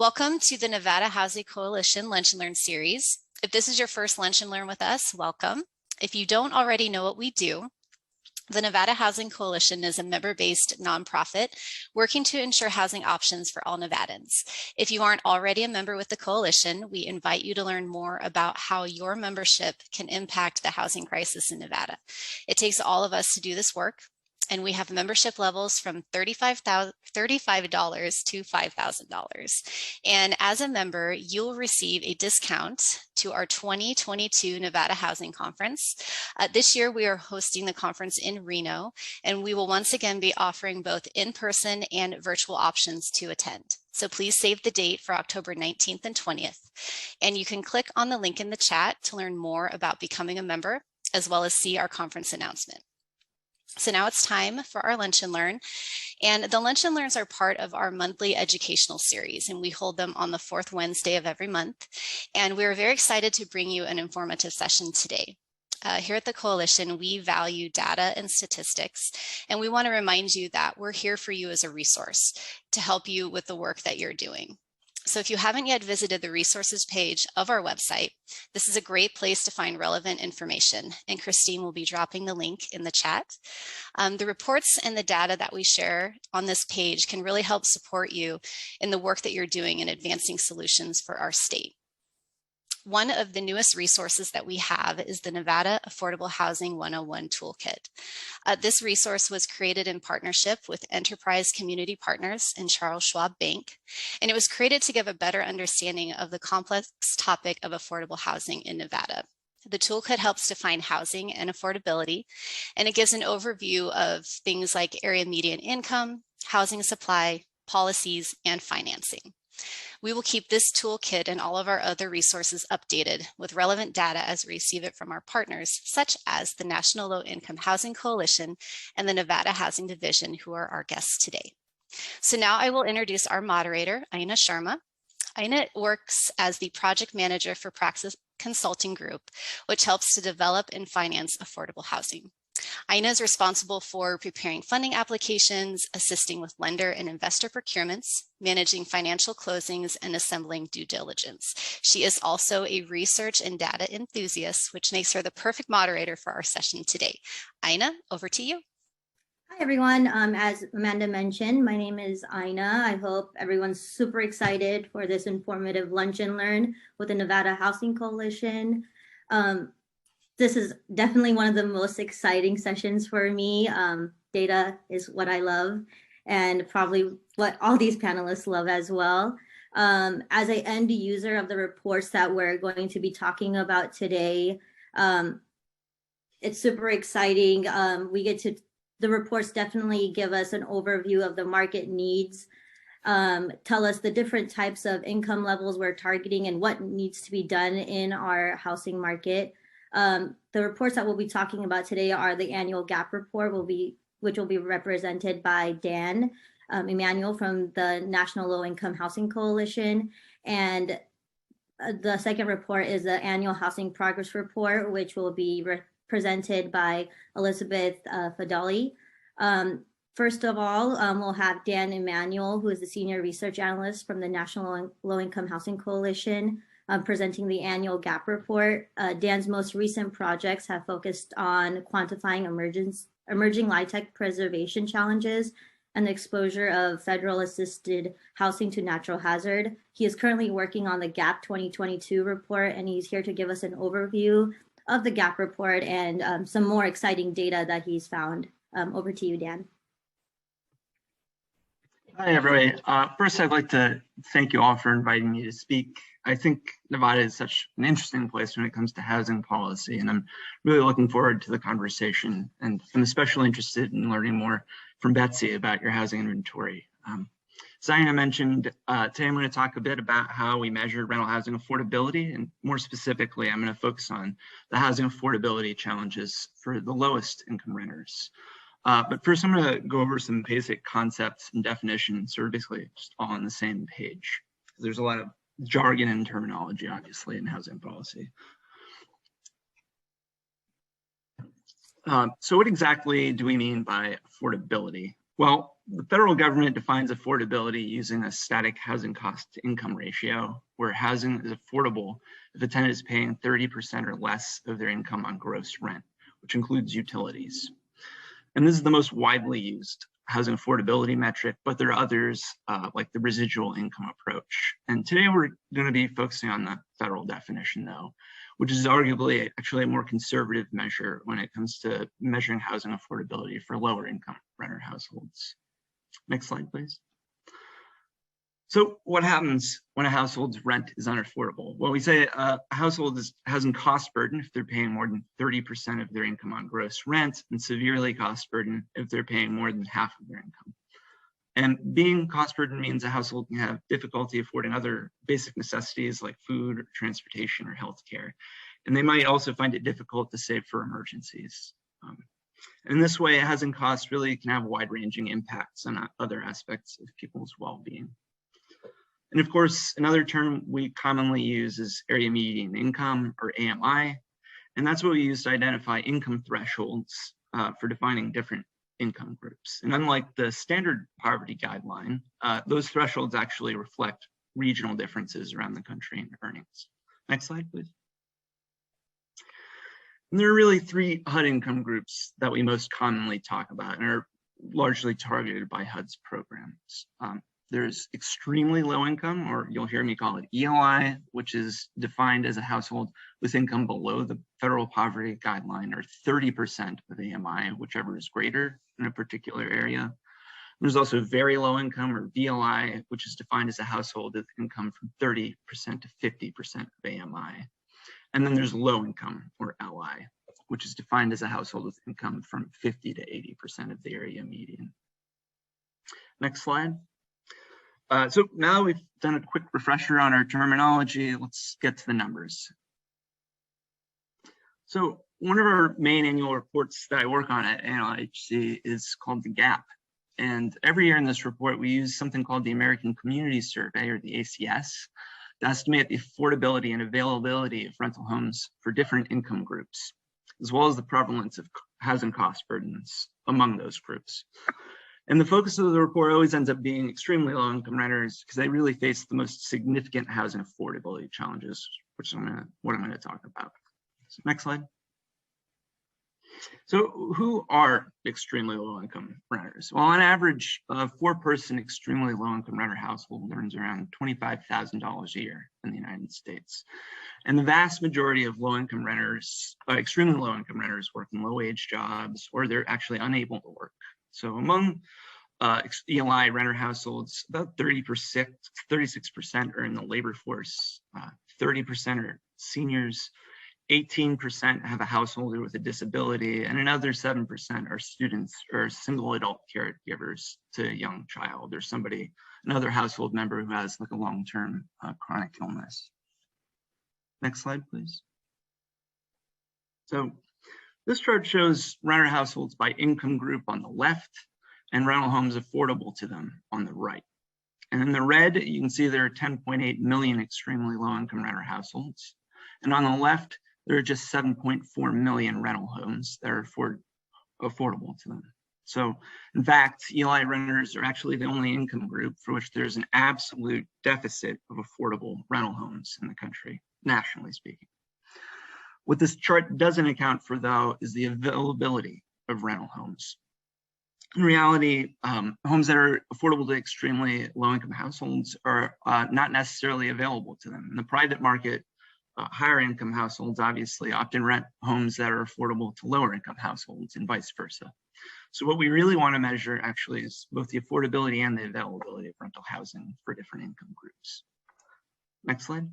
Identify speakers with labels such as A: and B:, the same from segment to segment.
A: Welcome to the Nevada Housing Coalition Lunch and Learn series. If this is your first Lunch and Learn with us, welcome. If you don't already know what we do, the Nevada Housing Coalition is a member-based nonprofit working to ensure housing options for all Nevadans. If you aren't already a member with the coalition, we invite you to learn more about how your membership can impact the housing crisis in Nevada. It takes all of us to do this work, and we have membership levels from $35 to $5,000. And as a member, you'll receive a discount to our 2022 Nevada Housing Conference. This year, we are hosting the conference in Reno, and we will once again be offering both in-person and virtual options to attend. So please save the date for October 19th and 20th. And you can click on the link in the chat to learn more about becoming a member, as well as see our conference announcement. So now it's time for our Lunch and Learn. And the Lunch and Learns are part of our monthly educational series, and we hold them on the fourth Wednesday of every month. And we're very excited to bring you an informative session today. Here at the Coalition, we value data and statistics, and we want to remind you that we're here for you as a resource to help you with the work that you're doing. So if you haven't yet visited the resources page of our website, this is a great place to find relevant information, and Christine will be dropping the link in the chat. The reports and the data that we share on this page can really help support you in the work that you're doing in advancing solutions for our state. One of the newest resources that we have is the Nevada Affordable Housing 101 Toolkit. This resource was created in partnership with Enterprise Community Partners and Charles Schwab Bank, and it was created to give a better understanding of the complex topic of affordable housing in Nevada. The toolkit helps define housing and affordability, and it gives an overview of things like area median income, housing supply, policies, and financing. We will keep this toolkit and all of our other resources updated with relevant data as we receive it from our partners, such as the National Low Income Housing Coalition and the Nevada Housing Division, who are our guests today. So now I will introduce our moderator, Aaina Sharma. Aaina works as the project manager for Praxis Consulting Group, which helps to develop and finance affordable housing. Aaina is responsible for preparing funding applications, assisting with lender and investor procurements, managing financial closings, and assembling due diligence. She is also a research and data enthusiast, which makes her the perfect moderator for our session today. Aaina, over to you.
B: Hi, everyone. As Amanda mentioned, my name is Aaina. I hope everyone's super excited for this informative Lunch and Learn with the Nevada Housing Coalition. This is definitely one of the most exciting sessions for me. Data is what I love, and probably what all these panelists love as well. As an end user of the reports that we're going to be talking about today, it's super exciting. The reports definitely give us an overview of the market needs, tell us the different types of income levels we're targeting and what needs to be done in our housing market. The reports that we'll be talking about today are the annual Gap Report, which will be represented by Dan Emmanuel from the National Low Income Housing Coalition. And the second report is the annual Housing Progress Report, which will be presented by Betsy Fadali. First of all, we'll have Dan Emmanuel, who is the Senior Research Analyst from the National Low Income Housing Coalition, presenting the annual Gap Report. Dan's most recent projects have focused on quantifying emerging LIHTC preservation challenges and the exposure of federal assisted housing to natural hazard. He is currently working on the Gap 2022 report, and he's here to give us an overview of the Gap Report and some more exciting data that he's found. Over to you, Dan.
C: Hi, everybody. First, I'd like to thank you all for inviting me to speak. I think Nevada is such an interesting place when it comes to housing policy, and I'm really looking forward to the conversation. And I'm especially interested in learning more from Betsy about your housing inventory. As Aaina mentioned, today I'm going to talk a bit about how we measure rental housing affordability, and more specifically, I'm going to focus on the housing affordability challenges for the lowest income renters. But first, I'm going to go over some basic concepts and definitions, so we're basically just all on the same page. There's a lot of jargon and terminology, obviously, in housing policy. So what exactly do we mean by affordability? Well, the federal government defines affordability using a static housing cost to income ratio, where housing is affordable if a tenant is paying 30% or less of their income on gross rent, which includes utilities. And this is the most widely used housing affordability metric, but there are others like the residual income approach. And today we're going to be focusing on the federal definition though, which is arguably actually a more conservative measure when it comes to measuring housing affordability for lower income renter households. Next slide, please. So what happens when a household's rent is unaffordable? Well, we say a household is housing cost burden if they're paying more than 30% of their income on gross rent, and severely cost burden if they're paying more than half of their income. And being cost burden means a household can have difficulty affording other basic necessities like food, or transportation, or healthcare. And they might also find it difficult to save for emergencies. In this way, housing costs really can have wide-ranging impacts on other aspects of people's well-being. And of course, another term we commonly use is area median income, or AMI. And that's what we use to identify income thresholds for defining different income groups. And unlike the standard poverty guideline, those thresholds actually reflect regional differences around the country in earnings. Next slide, please. And there are really three HUD income groups that we most commonly talk about and are largely targeted by HUD's programs. There's extremely low income, or you'll hear me call it ELI, which is defined as a household with income below the federal poverty guideline, or 30% of AMI, whichever is greater in a particular area. There's also very low income, or VLI, which is defined as a household with income from 30% to 50% of AMI. And then there's low income, or LI, which is defined as a household with income from 50 to 80% of the area median. Next slide. So now we've done a quick refresher on our terminology. Let's get to the numbers. So one of our main annual reports that I work on at NLIHC is called the Gap. And every year in this report, we use something called the American Community Survey, or the ACS, to estimate the affordability and availability of rental homes for different income groups, as well as the prevalence of housing cost burdens among those groups. And the focus of the report always ends up being extremely low income renters because they really face the most significant housing affordability challenges, which is what I'm going to talk about. So next slide. So who are extremely low income renters? Well, on average, a 4-person extremely low income renter household earns around $25,000 a year in the United States. And the vast majority of low income renters, extremely low income renters, work in low wage jobs, or they're actually unable to work. So among ELI renter households, about 36% are in the labor force, 30% are seniors, 18% have a householder with a disability, and another 7% are students or single adult caregivers to a young child or another household member who has like a long-term chronic illness. Next slide, please. So this chart shows renter households by income group on the left and rental homes affordable to them on the right. And in the red, you can see there are 10.8 million extremely low income renter households. And on the left, there are just 7.4 million rental homes that are affordable to them. So in fact, ELI renters are actually the only income group for which there's an absolute deficit of affordable rental homes in the country, nationally speaking. What this chart doesn't account for, though, is the availability of rental homes. In reality, homes that are affordable to extremely low-income households are not necessarily available to them. In the private market, higher-income households obviously often rent homes that are affordable to lower-income households and vice versa. So what we really want to measure actually is both the affordability and the availability of rental housing for different income groups. Next slide.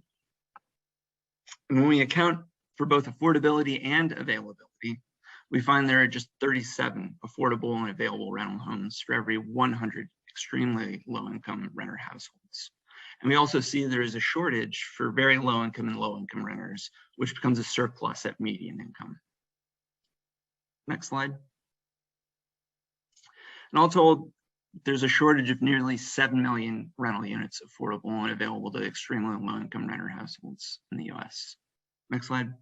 C: And when we account for both affordability and availability, we find there are just 37 affordable and available rental homes for every 100 extremely low-income renter households. And we also see there is a shortage for very low-income and low-income renters, which becomes a surplus at median income. Next slide. And all told, there's a shortage of nearly 7 million rental units affordable and available to extremely low-income renter households in the US. Next slide.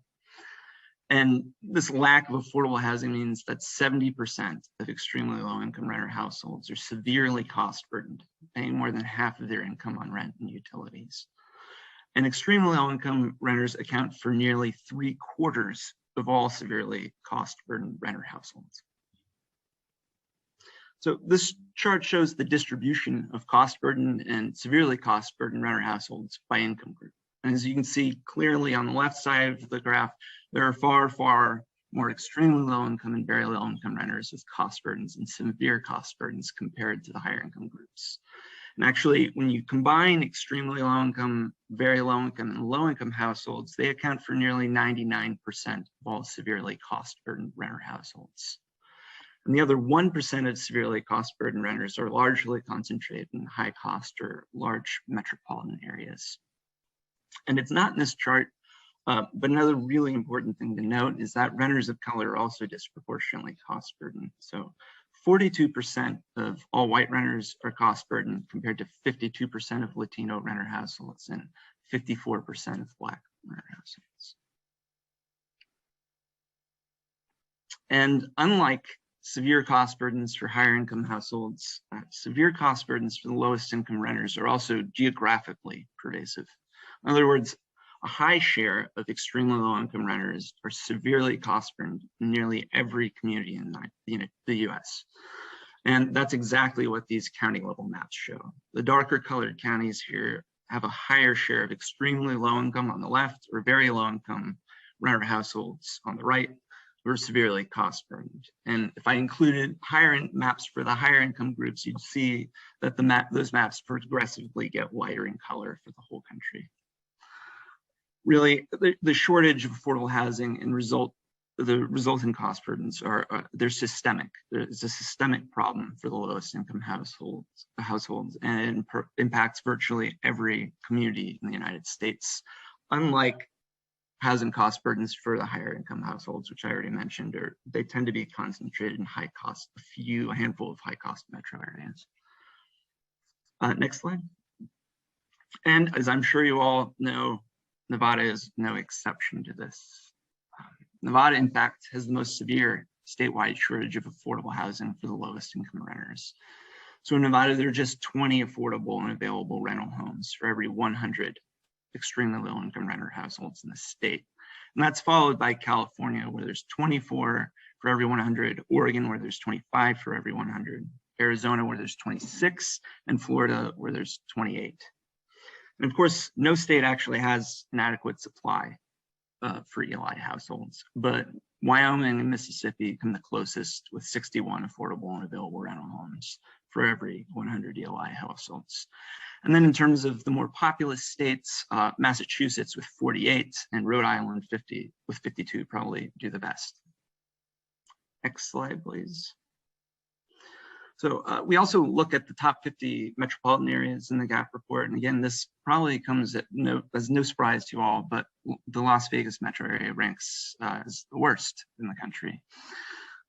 C: And this lack of affordable housing means that 70% of extremely low-income renter households are severely cost-burdened, paying more than half of their income on rent and utilities. And extremely low-income renters account for nearly 3/4 of all severely cost-burdened renter households. So this chart shows the distribution of cost-burdened and severely cost-burdened renter households by income group. And as you can see clearly on the left side of the graph, there are far, far more extremely low income and very low income renters with cost burdens and severe cost burdens compared to the higher income groups. And actually, when you combine extremely low income, very low income, and low income households, they account for nearly 99% of all severely cost burdened renter households. And the other 1% of severely cost burdened renters are largely concentrated in high cost or large metropolitan areas. And it's not in this chart, but another really important thing to note is that renters of color are also disproportionately cost burdened. So 42% of all white renters are cost burdened compared to 52% of Latino renter households and 54% of Black renter households. And unlike severe cost burdens for higher income households, severe cost burdens for the lowest income renters are also geographically pervasive. In other words, a high share of extremely low income renters are severely cost burdened in nearly every community in the US. And that's exactly what these county level maps show. The darker colored counties here have a higher share of extremely low income on the left or very low income renter households on the right who are severely cost burdened. And if I included maps for the higher income groups, you'd see that those maps progressively get lighter in color for the whole country. Really, the shortage of affordable housing and the resulting cost burdens they're systemic. There's a systemic problem for the lowest income households, and it impacts virtually every community in the United States. Unlike housing cost burdens for the higher income households, which I already mentioned, they tend to be concentrated in high cost, a handful of high cost metro areas. Next slide. And as I'm sure you all know, Nevada is no exception to this. Nevada, in fact, has the most severe statewide shortage of affordable housing for the lowest income renters. So in Nevada, there are just 20 affordable and available rental homes for every 100 extremely low income renter households in the state. And that's followed by California, where there's 24 for every 100, Oregon, where there's 25 for every 100, Arizona, where there's 26, and Florida, where there's 28. And of course, no state actually has an adequate supply for ELI households, but Wyoming and Mississippi come the closest with 61 affordable and available rental homes for every 100 ELI households. And then in terms of the more populous states, Massachusetts with 48 and Rhode Island with 52 probably do the best. Next slide, please. So we also look at the top 50 metropolitan areas in the Gap Report. And again, this probably comes as no surprise to you all, but the Las Vegas metro area ranks as the worst in the country.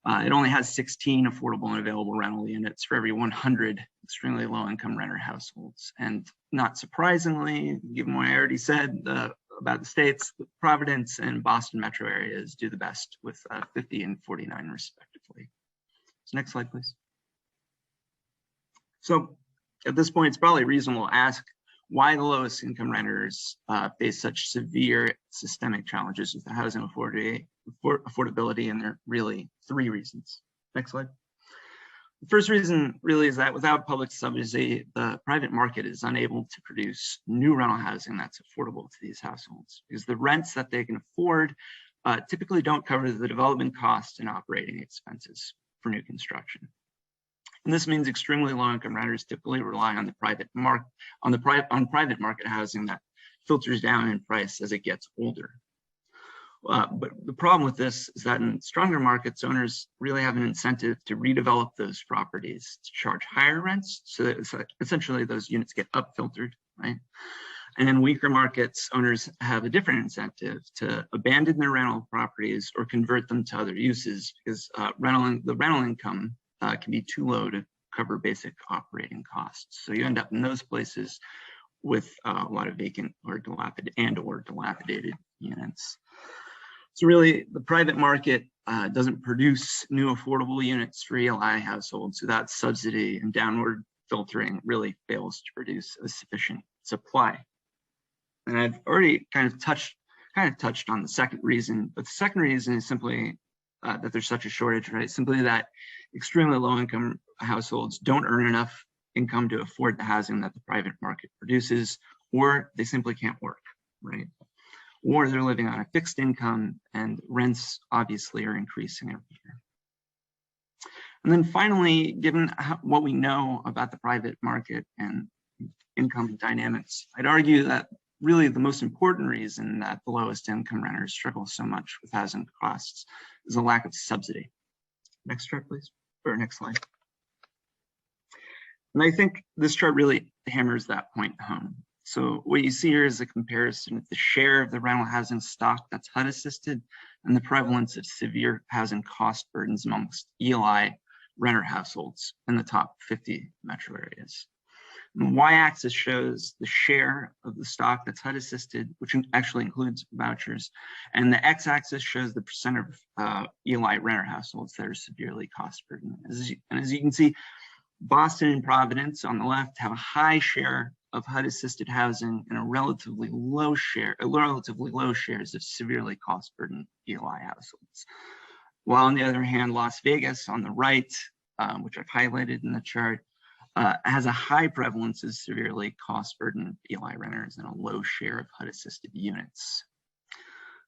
C: It only has 16 affordable and available rental units for every 100 extremely low income renter households. And not surprisingly, given what I already said about the states, Providence and Boston metro areas do the best with 50 and 49 respectively. So next slide, please. So at this point, it's probably reasonable to ask why the lowest income renters face such severe systemic challenges with the housing affordability, and there are really 3 reasons. Next slide. The first reason really is that without public subsidy, the private market is unable to produce new rental housing that's affordable to these households, because the rents that they can afford typically don't cover the development costs and operating expenses for new construction. And this means extremely low-income renters typically rely on private market housing that filters down in price as it gets older. But the problem with this is that in stronger markets, owners really have an incentive to redevelop those properties to charge higher rents, so that essentially those units get up-filtered, right? And in weaker markets, owners have a different incentive to abandon their rental properties or convert them to other uses, because the rental income can be too low to cover basic operating costs. So you end up in those places with a lot of vacant or dilapidated units. So really, the private market doesn't produce new affordable units for ELI households, so that subsidy and downward filtering really fails to produce a sufficient supply. And I've already kind of touched on the second reason, but the second reason is simply that there's such a shortage, right? Simply that extremely low income households don't earn enough income to afford the housing that the private market produces, or they simply can't work, right? Or they're living on a fixed income and rents obviously are increasing every year. And then finally, given what we know about the private market and income dynamics, I'd argue that really the most important reason that the lowest income renters struggle so much with housing costs is a lack of subsidy. Next chart, please, or next slide. And I think this chart really hammers that point home. So what you see here is a comparison of the share of the rental housing stock that's HUD assisted and the prevalence of severe housing cost burdens amongst ELI renter households in the top 50 metro areas. And the y-axis shows the share of the stock that's HUD assisted, which actually includes vouchers, and the x-axis shows the percent of ELI renter households that are severely cost burdened. And as you can see, Boston and Providence on the left have a high share of HUD assisted housing and relatively low shares of severely cost burdened ELI households. While on the other hand, Las Vegas on the right, which I've highlighted in the chart, has a high prevalence of severely cost burdened ELI renters and a low share of HUD assisted units.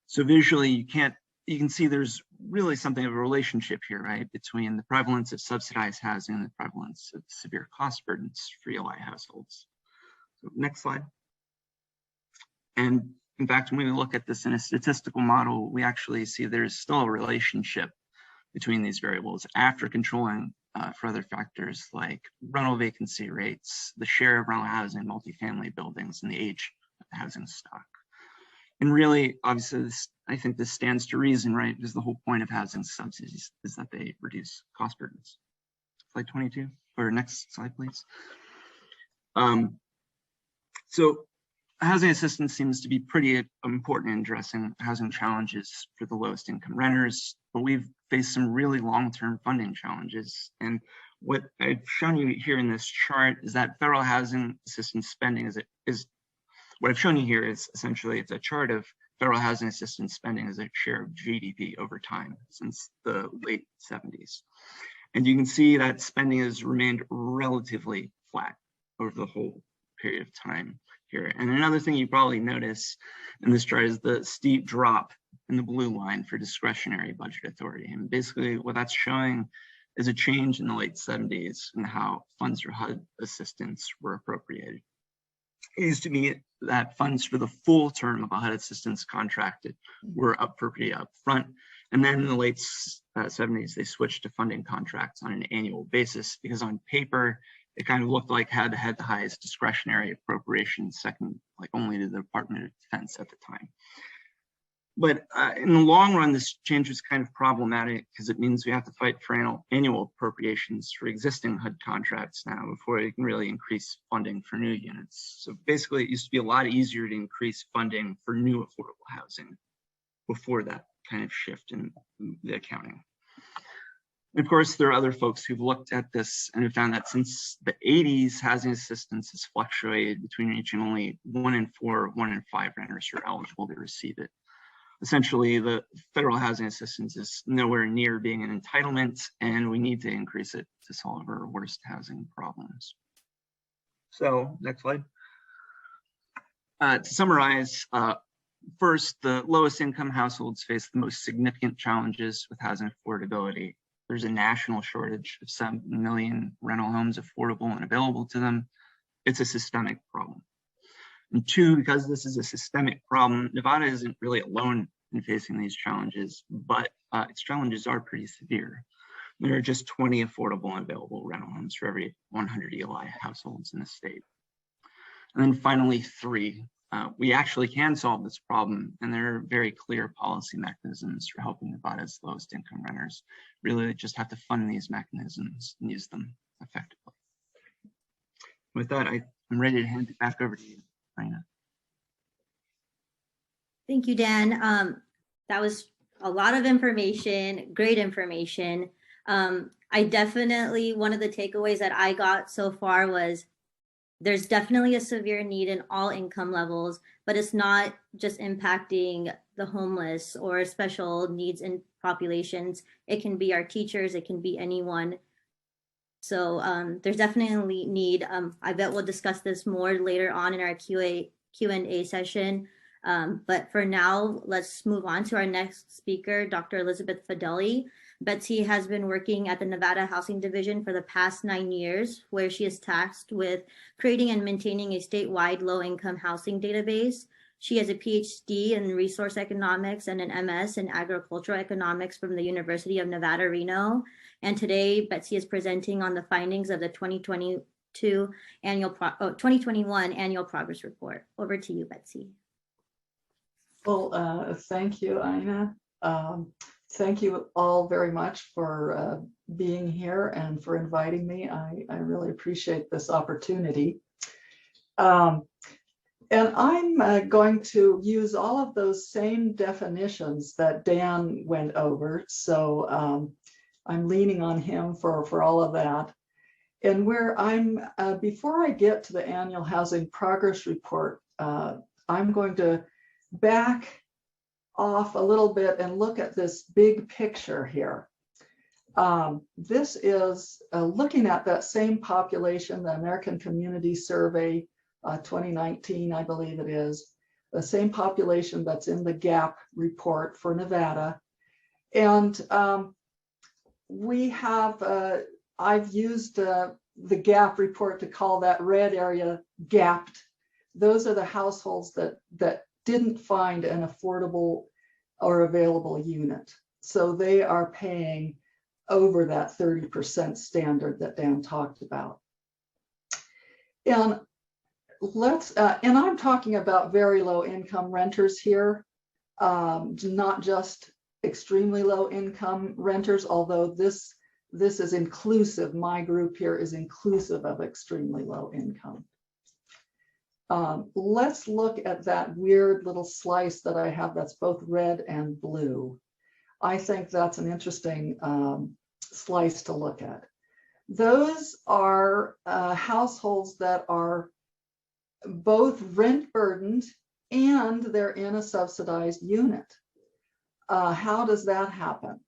C: So visually, you can see there's really something of a relationship here, right, between the prevalence of subsidized housing and the prevalence of severe cost burdens for ELI households. So next slide. And in fact, when we look at this in a statistical model, we actually see there's still a relationship between these variables after controlling for other factors like rental vacancy rates, the share of rental housing, multifamily buildings, and the age of the housing stock. And really, obviously, I think this stands to reason, right? Because the whole point of housing subsidies is that they reduce cost burdens. Slide 22, or next slide, please. So housing assistance seems to be pretty important in addressing housing challenges for the lowest income renters, but we've faced some really long-term funding challenges. And what I've shown you here in this chart is that federal housing assistance spending what I've shown you here is essentially it's a chart of federal housing assistance spending as a share of GDP over time since the late 70s. And you can see that spending has remained relatively flat over the whole period of time here. And another thing you probably notice in this chart is the steep drop in the blue line for discretionary budget authority. And basically what that's showing is a change in the late 70s in how funds for HUD assistance were appropriated. It used to be that funds for the full term of a HUD assistance contracted were appropriated up front. And then in the late 70s, they switched to funding contracts on an annual basis because on paper, it kind of looked like HUD had the highest discretionary appropriation, second like only to the Department of Defense at the time. But in the long run, this change was kind of problematic because it means we have to fight for annual appropriations for existing HUD contracts now before we can really increase funding for new units. So basically, it used to be a lot easier to increase funding for new affordable housing before that kind of shift in the accounting. And of course, there are other folks who've looked at this and have found that since the 80s, housing assistance has fluctuated between reaching only 1 in 4, 1 in 5 renters who are eligible to receive it. Essentially, the federal housing assistance is nowhere near being an entitlement, and we need to increase it to solve our worst housing problems. So, next slide. To summarize, first, the lowest income households face the most significant challenges with housing affordability. There's a national shortage of 7 million rental homes affordable and available to them. It's a systemic problem. And two, because this is a systemic problem, Nevada isn't really alone in facing these challenges, but its challenges are pretty severe. There are just 20 affordable and available rental homes for every 100 ELI households in the state. And then finally, three, we actually can solve this problem, and there are very clear policy mechanisms for helping Nevada's lowest income renters. Really just have to fund these mechanisms and use them effectively. With that, I'm ready to hand it back over to you, Aaina.
B: Thank you, Dan. That was a lot of information, great information. I definitely, one of the takeaways that I got so far was there's definitely a severe need in all income levels, but it's not just impacting the homeless or special needs in populations. It can be our teachers, it can be anyone. So there's definitely need. I bet we'll discuss this more later on in our Q&A session. But for now, let's move on to our next speaker, Dr. Elizabeth Fadali. Betsy has been working at the Nevada Housing Division for the past 9 years, where she is tasked with creating and maintaining a statewide low-income housing database. She has a PhD in resource economics and an MS in agricultural economics from the University of Nevada, Reno. And today, Betsy is presenting on the findings of the 2021 annual progress report. Over to you, Betsy.
D: Well, thank you, Aaina. Thank you all very much for being here and for inviting me. I really appreciate this opportunity. And I'm going to use all of those same definitions that Dan went over. So I'm leaning on him for all of that. And where before I get to the annual housing progress report, I'm going to back off a little bit and look at this big picture here. This is looking at that same population, the American Community Survey 2019, I believe it is, the same population that's in the Gap report for Nevada. And we have, I've used the Gap report to call that red area gapped. Those are the households that didn't find an affordable or available unit. So they are paying over that 30% standard that Dan talked about. And and I'm talking about very low income renters here, not just extremely low income renters, although this is inclusive. My group here is inclusive of extremely low income. Let's look at that weird little slice that I have that's both red and blue. I think that's an interesting slice to look at. Those are households that are both rent burdened and they're in a subsidized unit. How does that happen?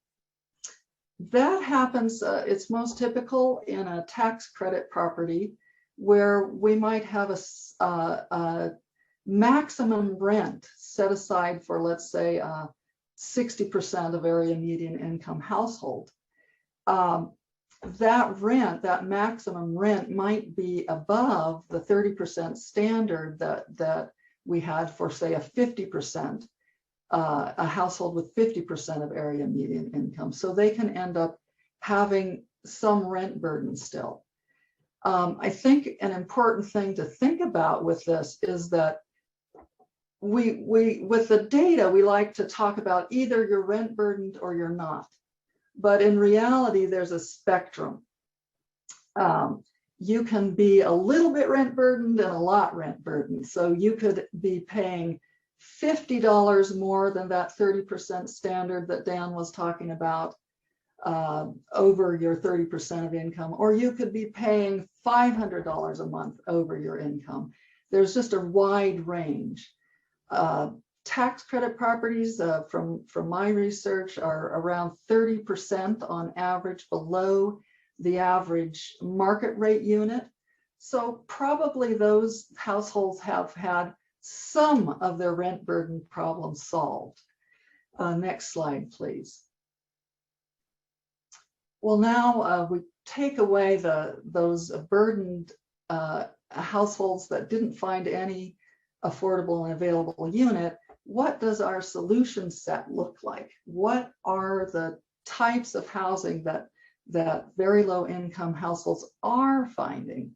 D: That happens, it's most typical in a tax credit property where we might have a maximum rent set aside for, let's say, 60% of area median income household. That rent, that maximum rent, might be above the 30% standard that we had for, say, a 50%, a household with 50% of area median income. So they can end up having some rent burden still. I think an important thing to think about with this is that we with the data, we like to talk about either you're rent burdened or you're not. But in reality, there's a spectrum. You can be a little bit rent burdened and a lot rent burdened. So you could be paying $50 more than that 30% standard that Dan was talking about over your 30% of income, or you could be paying $500 a month over your income. There's just a wide range. Tax credit properties from my research are around 30% on average below the average market rate unit. So probably those households have had some of their rent burden problems solved. Next slide, please. Well, now we take away those burdened households that didn't find any affordable and available unit. What does our solution set look like? What are the types of housing that very low income households are finding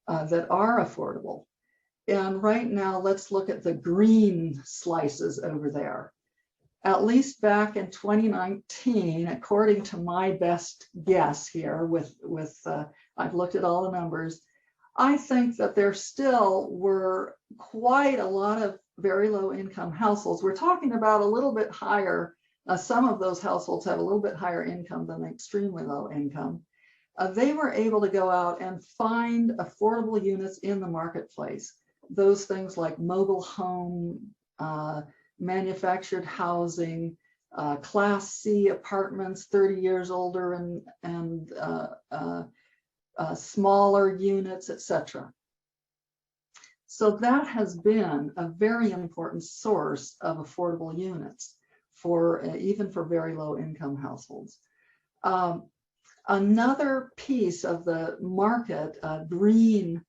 D: that are affordable? And right now, let's look at the green slices over there. At least back in 2019, according to my best guess here, I've looked at all the numbers, I think that there still were quite a lot of very low income households. We're talking about a little bit higher some of those households have a little bit higher income than the extremely low income. They were able to go out and find affordable units in the marketplace. Those things like mobile home, manufactured housing, Class C apartments, 30 years older and smaller units, etc. So that has been a very important source of affordable units for even for very low income households. Another piece of the market, green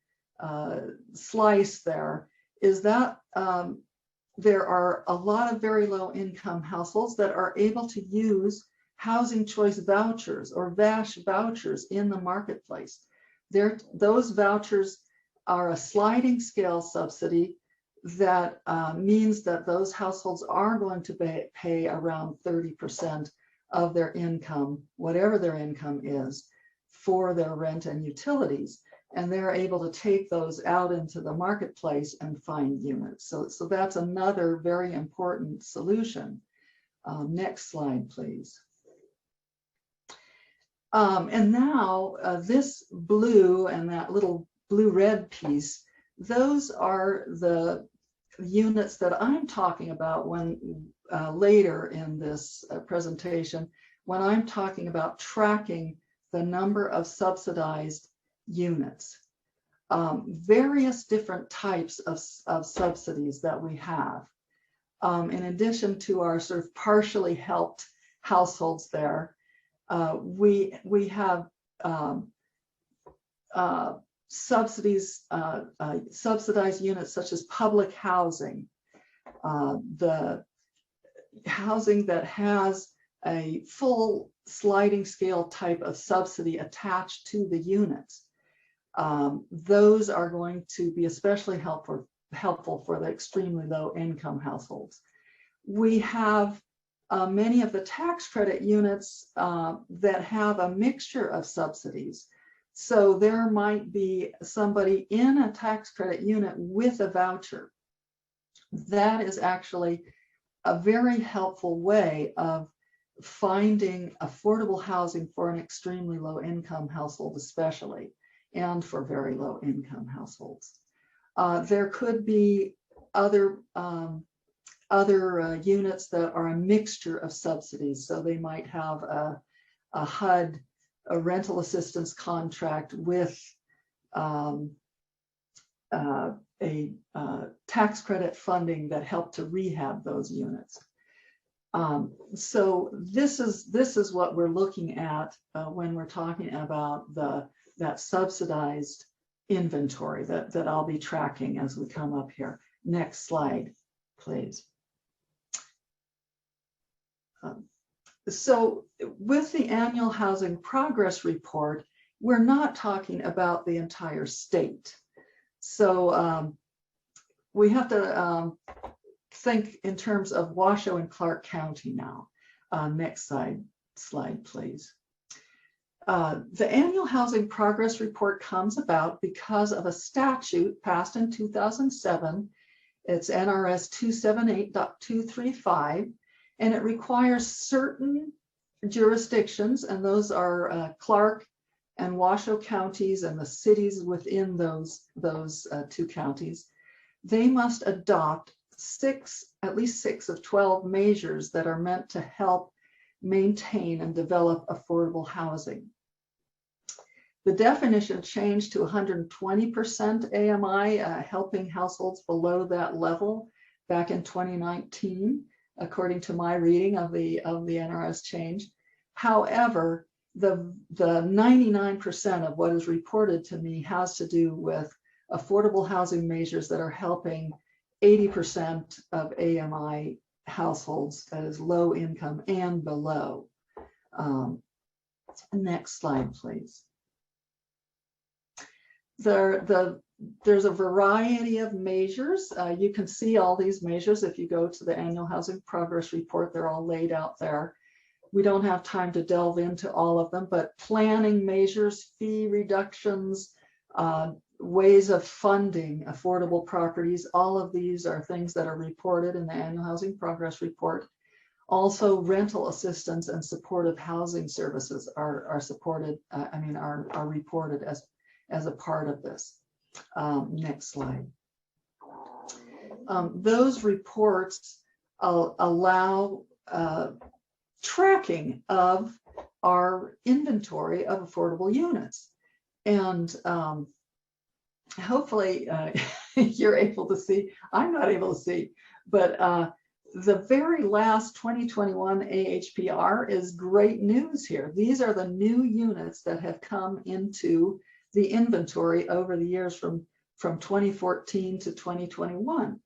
D: slice there, is that there are a lot of very low income households that are able to use housing choice vouchers or VASH vouchers in the marketplace. Those vouchers are a sliding scale subsidy that means that those households are going to pay around 30% of their income, whatever their income is, for their rent and utilities. And they're able to take those out into the marketplace and find units. So that's another very important solution. Next slide, please. And now this blue and that little blue-red piece, those are the units that I'm talking about when later in this presentation, when I'm talking about tracking the number of subsidized units. Various different types of subsidies that we have. In addition to our sort of partially helped households there, we have subsidies, subsidized units such as public housing, the housing that has a full sliding scale type of subsidy attached to the units. Those are going to be especially helpful for the extremely low income households. We have many of the tax credit units that have a mixture of subsidies. So there might be somebody in a tax credit unit with a voucher. That is actually a very helpful way of finding affordable housing for an extremely low income household especially, and for very low income households. There could be other units that are a mixture of subsidies. So they might have a HUD, a rental assistance contract with a tax credit funding that help to rehab those units. So this is what we're looking at when we're talking about that subsidized inventory that I'll be tracking as we come up here. Next slide, please. So with the annual housing progress report, we're not talking about the entire state. So we have to think in terms of Washoe and Clark County now. Next slide, please. The annual housing progress report comes about because of a statute passed in 2007. It's NRS 278.235, and it requires certain jurisdictions, and those are Clark and Washoe counties and the cities within those two counties. They must adopt at least six of 12 measures that are meant to help maintain and develop affordable housing. The definition changed to 120% AMI, helping households below that level back in 2019, according to my reading of the NRS change. However, the 99% of what is reported to me has to do with affordable housing measures that are helping 80% of AMI households, that is low income and below. Next slide, please. There's a variety of measures. You can see all these measures if you go to the annual housing progress report. They're all laid out there. We don't have time to delve into all of them, but planning measures, fee reductions, ways of funding affordable properties, all of these are things that are reported in the annual housing progress report. Also, rental assistance and supportive housing services are supported, are reported as a part of this. Next slide. Those reports allow tracking of our inventory of affordable units. And hopefully you're able to see, I'm not able to see, but the very last 2021 AHPR is great news here. These are the new units that have come into the inventory over the years from 2014 to 2021.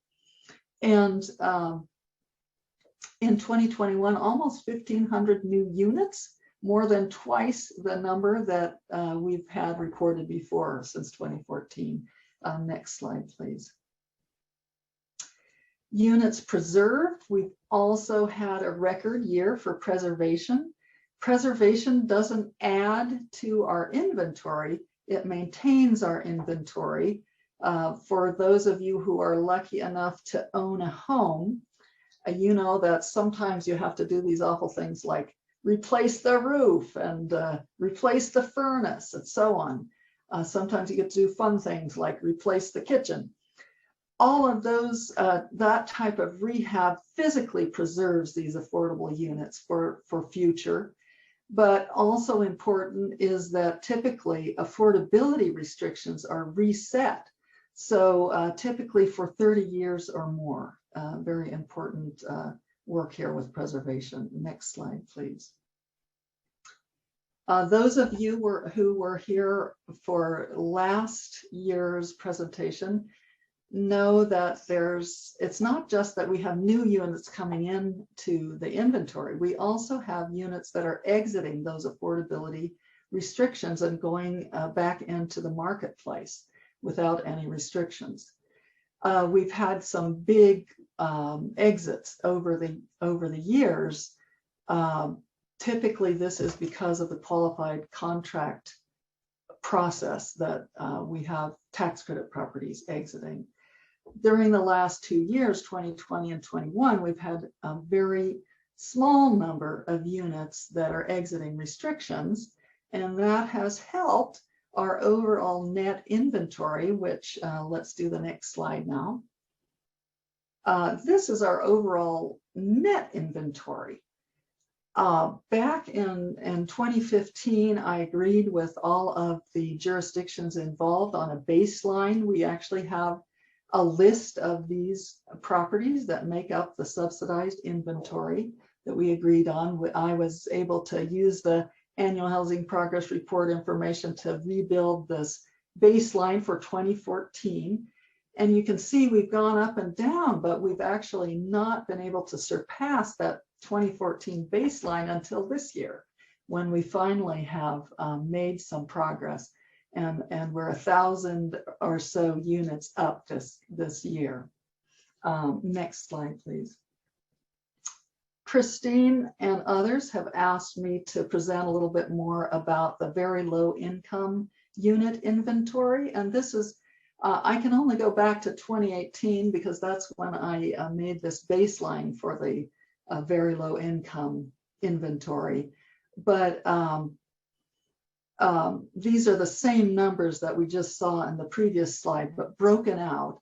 D: And in 2021, almost 1,500 new units, more than twice the number that we've had reported before since 2014. Next slide, please. Units preserved, we've also had a record year for preservation. Preservation doesn't add to our inventory, it maintains our inventory. For those of you who are lucky enough to own a home, you know that sometimes you have to do these awful things like replace the roof and replace the furnace and so on. Sometimes you get to do fun things like replace the kitchen. All of those, that type of rehab physically preserves these affordable units for future. But also important is that typically affordability restrictions are reset. So typically for 30 years or more. Very important work here with preservation. Next slide, please. Those of you who were here for last year's presentation know that it's not just that we have new units coming in to the inventory. We also have units that are exiting those affordability restrictions and going back into the marketplace without any restrictions. We've had some big exits over the years. Typically, this is because of the qualified contract process that we have tax credit properties exiting. During the last 2 years, 2020 and 21, we've had a very small number of units that are exiting restrictions, and that has helped our overall net inventory, which let's do the next slide now. This is our overall net inventory. Back in 2015, I agreed with all of the jurisdictions involved on a baseline. We actually have a list of these properties that make up the subsidized inventory that we agreed on. I was able to use the annual housing progress report information to rebuild this baseline for 2014. And you can see we've gone up and down, but we've actually not been able to surpass that 2014 baseline until this year, when we finally have made some progress. And we're 1,000 or so units up this year. Next slide, please. Christine and others have asked me to present a little bit more about the very low income unit inventory. And this is, I can only go back to 2018 because that's when I made this baseline for the very low income inventory. But these are the same numbers that we just saw in the previous slide, but broken out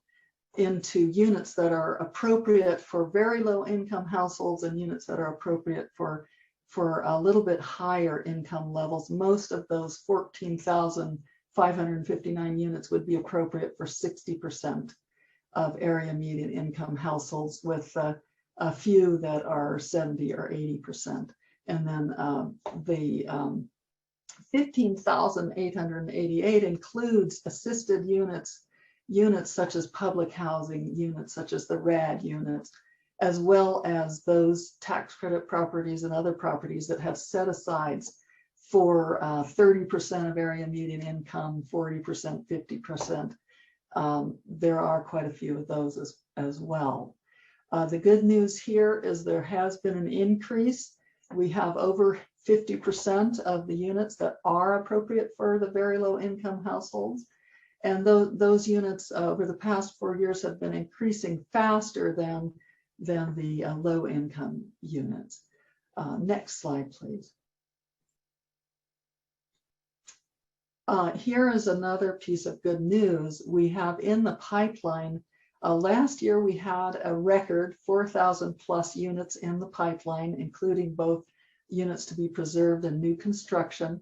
D: into units that are appropriate for very low income households and units that are appropriate for a little bit higher income levels. Most of those 14,559 units would be appropriate for 60% of area median income households, with a few that are 70 or 80%. And then the 15,888 includes assisted units, units such as public housing, units such as the RAD units, as well as those tax credit properties and other properties that have set-asides for 30% of area median income, 40%, 50%. There are quite a few of those as well. The good news here is there has been an increase. We have over 50% of the units that are appropriate for the very low income households. And those units over the past 4 years have been increasing faster than than the low income units. Next slide, please. Here is another piece of good news. We have in the pipeline, last year we had a record 4,000 plus units in the pipeline, including both units to be preserved and new construction.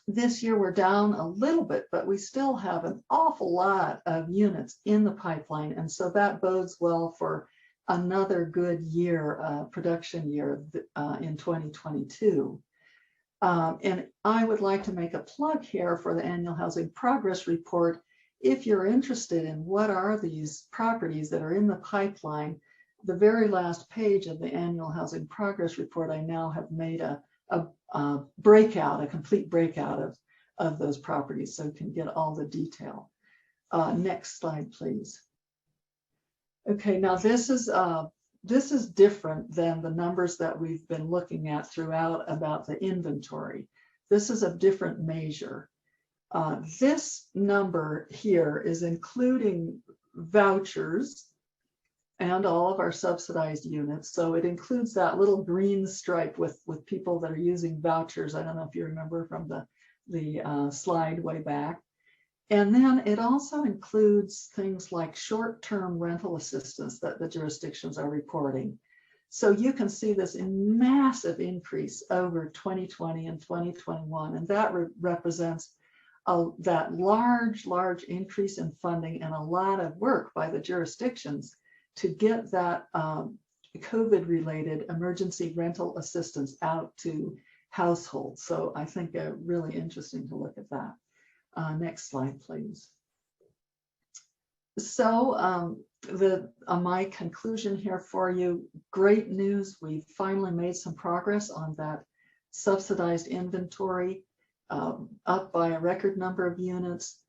D: This year we're down a little bit, but we still have an awful lot of units in the pipeline. And so that bodes well for another good year, production year in 2022. And I would like to make a plug here for the Annual Housing Progress Report. If you're interested in what are these properties that are in the pipeline, the very last page of the Annual Housing Progress Report, I now have made a breakout, a complete breakout of those properties, so you can get all the detail. Next slide, please. Okay, now this is different than the numbers that we've been looking at throughout about the inventory. This is a different measure. This number here is including vouchers and all of our subsidized units. So it includes that little green stripe with people that are using vouchers. I don't know if you remember from the slide way back. And then it also includes things like short-term rental assistance that the jurisdictions are reporting. So you can see this massive increase over 2020 and 2021, and that represents that large increase in funding and a lot of work by the jurisdictions to get that COVID-related emergency rental assistance out to households. So I think really interesting to look at that. Next slide, please. So my conclusion here for you, great news. We've finally made some progress on that subsidized inventory, up by a record number of units.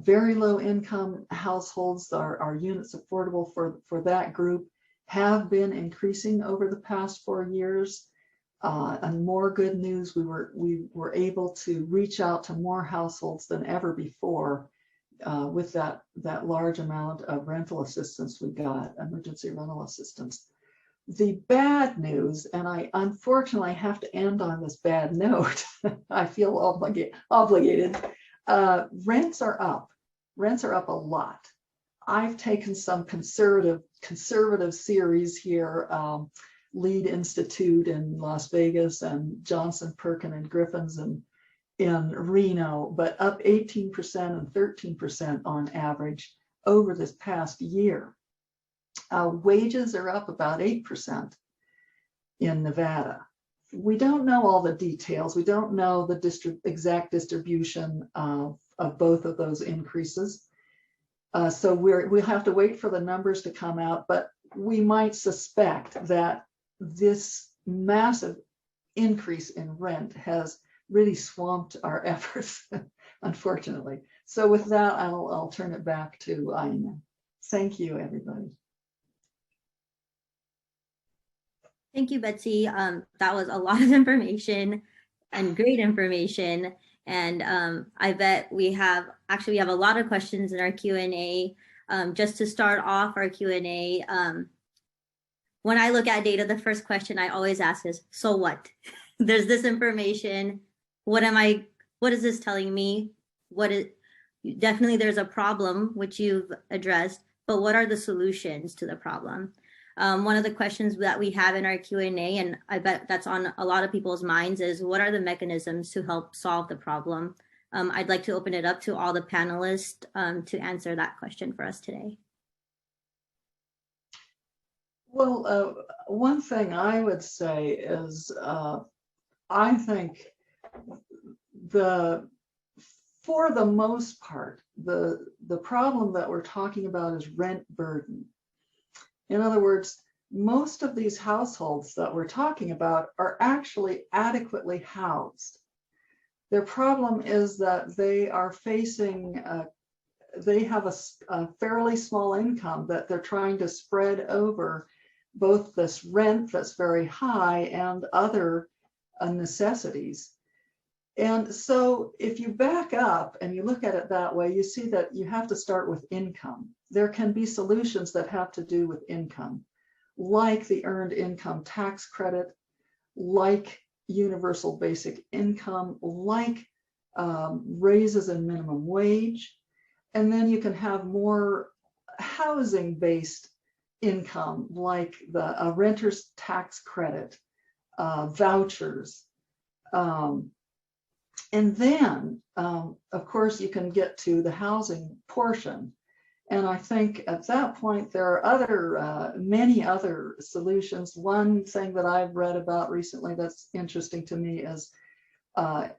D: Very low income households, our units affordable for that group have been increasing over the past 4 years. And more good news, we were able to reach out to more households than ever before with that large amount of rental assistance we got, emergency rental assistance. The bad news, and I unfortunately have to end on this bad note, I feel obligated. Rents are up. Rents are up a lot. I've taken some conservative series here, Lead Institute in Las Vegas and Johnson, Perkin and Griffin's in Reno, but up 18% and 13% on average over this past year. Wages are up about 8% in Nevada. We don't know all the details. We don't know the exact distribution of both of those increases. So we'll have to wait for the numbers to come out, but we might suspect that this massive increase in rent has really swamped our efforts, unfortunately. So with that, I'll turn it back to Aaina. Thank you, everybody.
B: Thank you, Betsy. That was a lot of information and great information. And I bet we have a lot of questions in our Q&A. Just to start off our Q&A, when I look at data, the first question I always ask is, so what? There's this information. What is this telling me? Definitely there's a problem, which you've addressed, but what are the solutions to the problem? One of the questions that we have in our Q&A, and I bet that's on a lot of people's minds, is what are the mechanisms to help solve the problem? I'd like to open it up to all the panelists to answer that question for us today.
D: Well, one thing I would say is I think for the most part, the problem that we're talking about is rent burden. In other words, most of these households that we're talking about are actually adequately housed. Their problem is that they are facing, they have a fairly small income that they're trying to spread over both this rent that's very high and other necessities. And so if you back up and you look at it that way, you see that you have to start with income. there can be solutions that have to do with income, like the earned income tax credit, like universal basic income, like raises in minimum wage. And then you can have more housing-based income, like the renter's tax credit, vouchers. And then, of course, you can get to the housing portion. And I think at that point, there are other, many other solutions. One thing that I've read about recently that's interesting to me is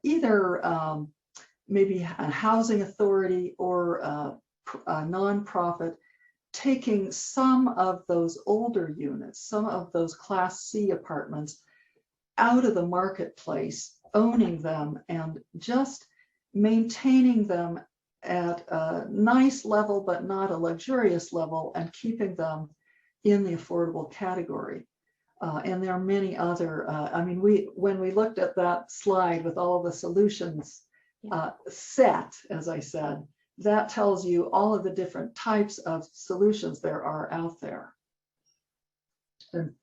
D: either maybe a housing authority or a nonprofit taking some of those older units, some of those Class C apartments out of the marketplace, owning them and just maintaining them at a nice level, but not a luxurious level, and keeping them in the affordable category. And there are many other, I mean, when we looked at that slide with all the solutions set, as I said, that tells you all of the different types of solutions there are out there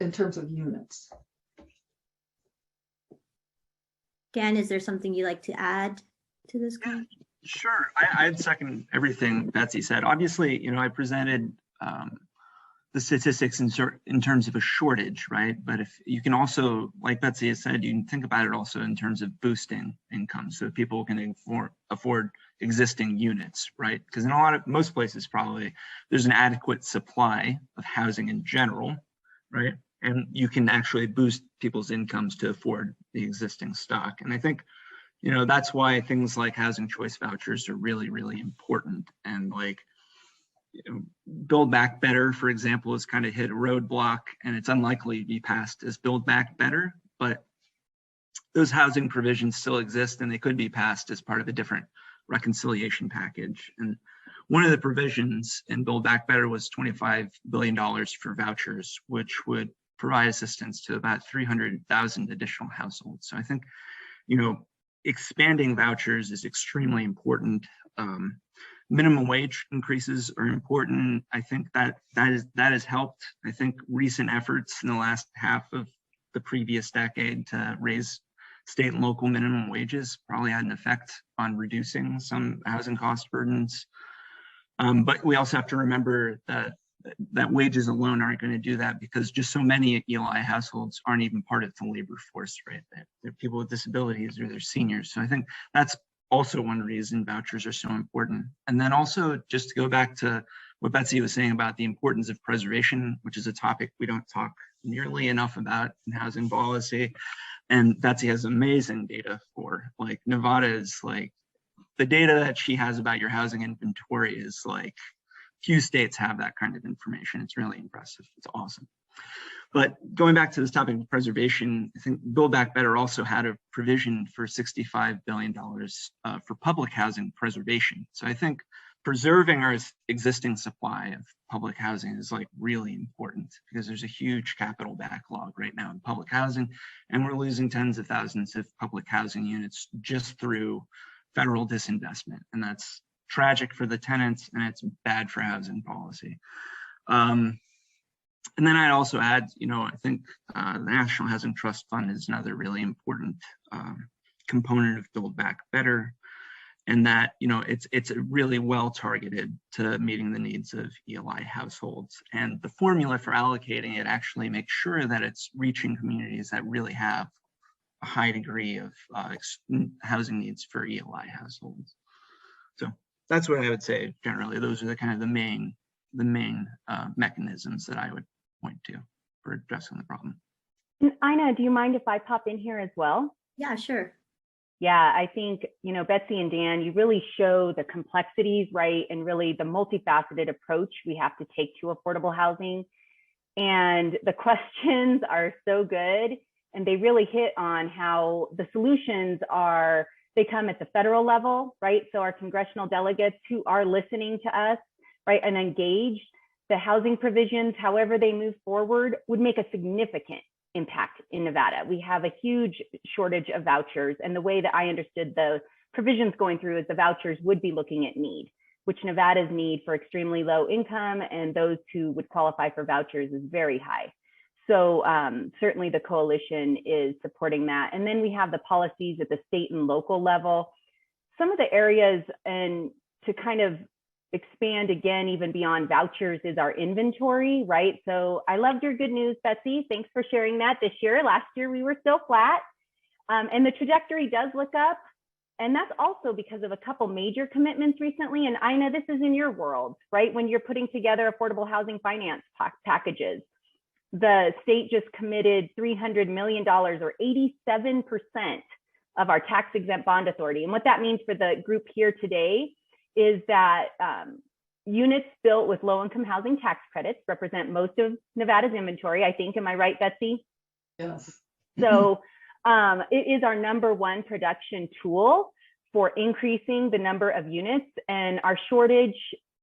D: in terms of units.
B: Dan, is there something you'd like to add to this?
C: Sure, I'd second everything Betsy said. Obviously, you know, I presented the statistics in terms of a shortage, right? But if you can also, like Betsy has said, you can think about it also in terms of boosting income, so people can afford existing units, right? Because in most places probably there's an adequate supply of housing in general, right? And you can actually boost people's incomes to afford the existing stock. And I think, you know, that's why things like housing choice vouchers are really, really important. And like, you know, Build Back Better, for example, has kind of hit a roadblock, and it's unlikely to be passed as Build Back Better, but those housing provisions still exist, and they could be passed as part of a different reconciliation package. And one of the provisions in Build Back Better was $25 billion for vouchers, which would provide assistance to about 300,000 additional households. So I think, you know, expanding vouchers is extremely important. Minimum wage increases are important. I think that has helped. I think recent efforts in the last half of the previous decade to raise state and local minimum wages probably had an effect on reducing some housing cost burdens. But we also have to remember that wages alone aren't going to do that, because just so many ELI households aren't even part of the labor force, right? They're people with disabilities or they're seniors. So I think that's also one reason vouchers are so important. And then also, just to go back to what Betsy was saying about the importance of preservation, which is a topic we don't talk nearly enough about in housing policy. And Betsy has amazing data for, like, Nevada is like, the data that she has about your housing inventory is like, few states have that kind of information. It's really impressive. It's awesome. But going back to this topic of preservation, I think Build Back Better also had a provision for $65 billion for public housing preservation. So I think preserving our existing supply of public housing is like really important, because there's a huge capital backlog right now in public housing, and we're losing tens of thousands of public housing units just through federal disinvestment. And that's tragic for the tenants, and it's bad for housing policy. And then I'd also add, you know, I think the National Housing Trust Fund is another really important component of Build Back Better, and that, you know, it's really well targeted to meeting the needs of ELI households. And the formula for allocating it actually makes sure that it's reaching communities that really have a high degree of housing needs for ELI households. So that's what I would say generally. Those are the kind of the main mechanisms that I would point to for addressing the problem.
E: And Aaina, do you mind if I pop in here as well?
B: Yeah, sure.
E: Yeah, I think, you know, Betsy and Dan, you really show the complexities, right? And really the multifaceted approach we have to take to affordable housing. And the questions are so good, and they really hit on how the solutions are, they come at the federal level, right? So our congressional delegates who are listening to us, right, and engaged, the housing provisions, however they move forward, would make a significant impact in Nevada. We have a huge shortage of vouchers, and the way that I understood the provisions going through is the vouchers would be looking at need. which Nevada's need for extremely low income and those who would qualify for vouchers is very high. So certainly the coalition is supporting that. And then we have the policies at the state and local level. Some of the areas, and to kind of expand again, even beyond vouchers, is our inventory, right? So I loved your good news, Betsy. Thanks for sharing that this year. Last year we were still flat, and the trajectory does look up. And that's also because of a couple major commitments recently. And Aaina, this is in your world, right? When you're putting together affordable housing finance packages, the state just committed $300 million, or 87% of our tax exempt bond authority. And what that means for the group here today is that units built with low income housing tax credits represent most of Nevada's inventory, I think. Am I right, Betsy?
D: Yes.
E: So it is our #1 production tool for increasing the number of units. And our shortage,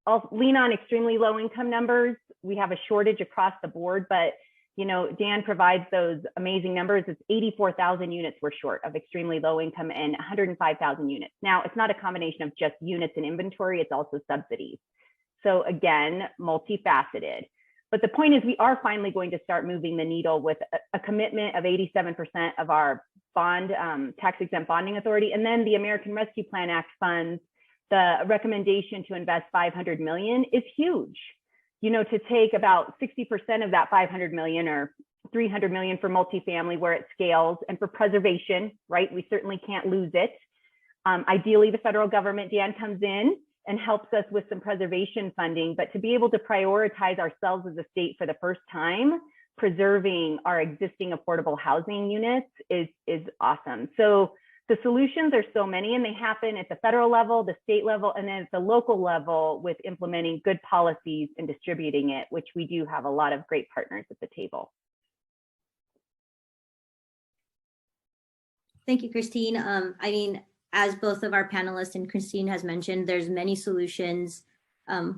E: I'll lean on extremely low income numbers. We have a shortage across the board, but you know, Dan provides those amazing numbers. It's 84,000 units we're short of extremely low income, and 105,000 units. Now, it's not a combination of just units and inventory, it's also subsidies. So again, multifaceted. But the point is, we are finally going to start moving the needle with a commitment of 87% of our bond, tax exempt bonding authority. And then the American Rescue Plan Act funds, the recommendation to invest $500 million is huge. You know, to take about 60% of that 500 million, or 300 million for multifamily where it scales, and for preservation, right? We certainly can't lose it. Ideally, the federal government, Dan, comes in and helps us with some preservation funding, but to be able to prioritize ourselves as a state for the first time, preserving our existing affordable housing units is awesome. So the solutions are so many, and they happen at the federal level, the state level, and then at the local level with implementing good policies and distributing it, which we do have a lot of great partners at the table.
B: Thank you, Christine. I mean, as both of our panelists and Christine has mentioned, there's many solutions.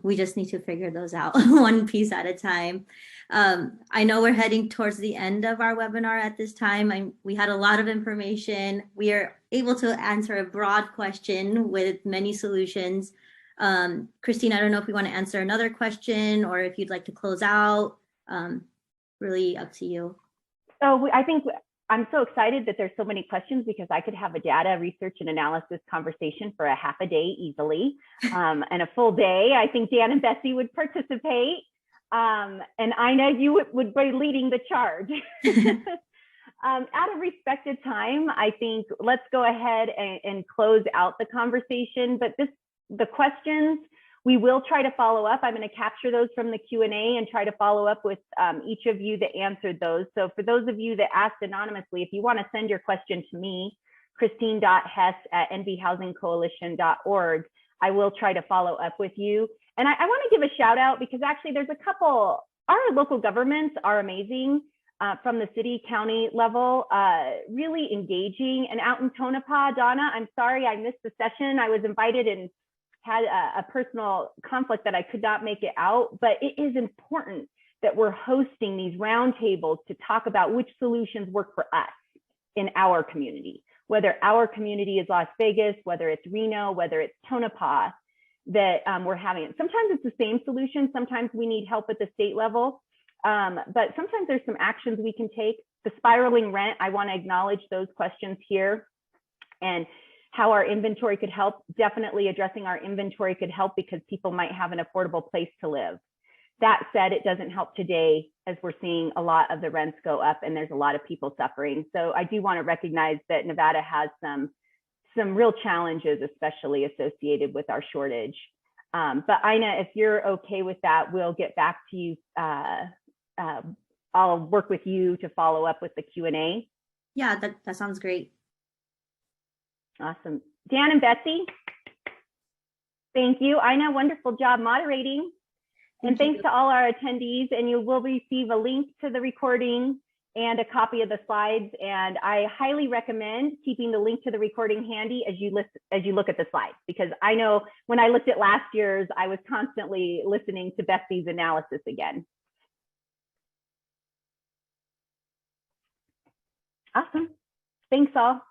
B: We just need to figure those out one piece at a time. I know we're heading towards the end of our webinar at this time. We had a lot of information. We are able to answer a broad question with many solutions. Christine, I don't know if we want to answer another question or if you'd like to close out. Really up to you.
E: So I think I'm so excited that there's so many questions, because I could have a data research and analysis conversation for a half a day easily, and a full day. I think Dan and Betsy would participate, and Aaina, you would be leading the charge. Out of respect of time, I think let's go ahead and close out the conversation. But the questions, we will try to follow up. I'm going to capture those from the Q&A and try to follow up with each of you that answered those. So for those of you that asked anonymously, if you want to send your question to me, christine.hess@nvhousingcoalition.org, I will try to follow up with you. And I want to give a shout out, because actually there's a couple, our local governments are amazing, from the city, county level, really engaging. And out in Tonopah, Donna, I'm sorry I missed the session. I was invited and had a personal conflict that I could not make it out, but it is important that we're hosting these roundtables to talk about which solutions work for us in our community, whether our community is Las Vegas, whether it's Reno, whether it's Tonopah, that we're having it. Sometimes it's the same solution. Sometimes we need help at the state level, but sometimes there's some actions we can take. The spiraling rent, I want to acknowledge those questions here, and how our inventory could help. Definitely addressing our inventory could help, because people might have an affordable place to live. That said, it doesn't help today, as we're seeing a lot of the rents go up and there's a lot of people suffering. So I do want to recognize that Nevada has some real challenges, especially associated with our shortage. But Aaina, if you're okay with that, we'll get back to you. I'll work with you to follow up with the Q&A.
B: Yeah, that sounds great.
E: Awesome. Dan and Betsy, thank you. Aaina, wonderful job moderating. And thanks to all our attendees, and you will receive a link to the recording and a copy of the slides. And I highly recommend keeping the link to the recording handy as you look at the slides, because I know when I looked at last year's, I was constantly listening to Betsy's analysis again. Awesome. Thanks all.